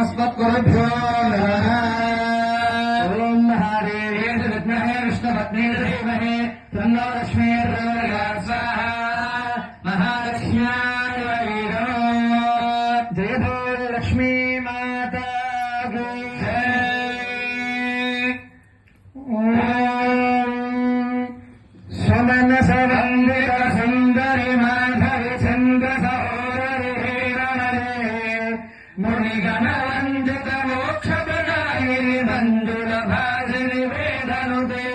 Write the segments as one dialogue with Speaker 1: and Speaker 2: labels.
Speaker 1: अस्मत्गुरुभ्यो नमः। ओम महादेव्यै विद्महे विष्णुपत्न्यै धीमहि तन्नो लक्ष्मीः प्रचोदयात्। स्वाहा। महालक्ष्म्याय नमः। जय बोल लक्ष्मी माता की जय। सुमनस वंदित सुंदरी माधवी चंद्र सहोदरी मुनिगण वंदित मोक्ष प्रदायिनि मंजुल भासिनि वेदनुते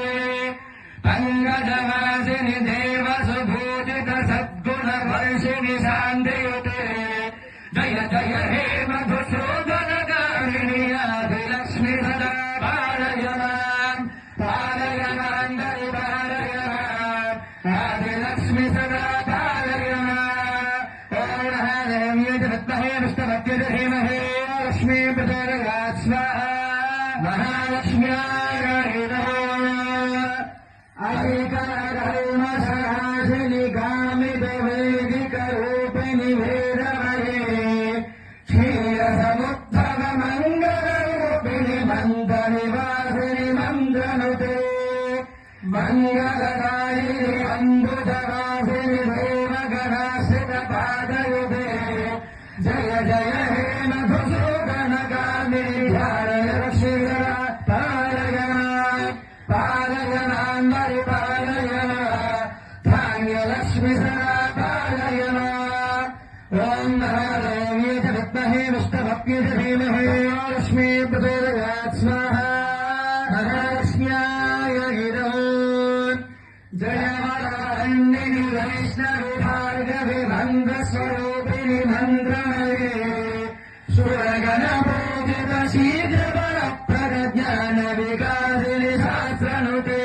Speaker 1: पंकजवासिनि देव सुभूषित सद्गुण वर्षिणि शान्तियुते जय जय हे मधुसूदन कामिनि आदिलक्ष्मि सदा पालय माम् पालय माम् दरि पालय माम् आदिलक्ष्मि सदा पालय माम्। ओम महादेव्यै विद्महे विष्णुपत्न्यै धीमहि लक्ष्मी प्रचोदयात्। स्वाहा। महालक्ष्म्याय नमः। अधिकरणसहासिनि कामितवेदिकरूपिणि वेदमये क्षीरसमुद्भव मङ्गलरूपिणि मन्त्रनिवासिनि मन्त्रनुते मङ्गलदायिनि अम्बुजवासिनि देवगणाश्रितपादयुते जय जय हे मधुसूदनकामिनि ध्यानय लक्ष्मीधरा पालय माम् पालय माम् दरि पालय माम् धान्यलक्ष्मि सदा पालय माम्। ओम महादेव्यै विद्महे विष्णुपत्न्यै धीमहि लक्ष्मी प्रचोदयात्। स्वाहा। महालक्ष्म्याय नमः। जय वरवन्दिनि वैष्णवि भार्गवि मन्त्रस्वरूपिणि मन्त्रमये सुरगणपूजित शीघ्रफलप्रद ज्ञान विकासिनि शास्त्रनुते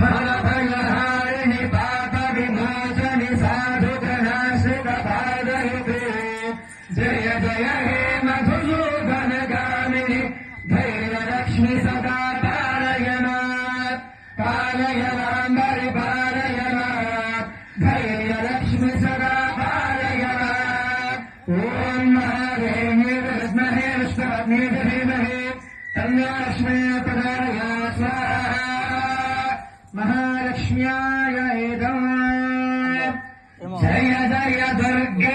Speaker 1: फलभयहारिणि पाप विमोचनि साधुगणाश्रित पादयुते जय जय हे मधुसूदनकामिनि धैर्यलक्ष्मि सदा पालय माम् पालय माम् दरि पालय माम् धैर्यलक्ष्मि सदा पालय माम्। ओम महादेव्यै विद्महे विष्णुपत्न्यै धीमहि तन्नो लक्ष्मीः प्रचोदयात्। स्वाहा। महालक्ष्म्याय नमः। जय जय दुर्गे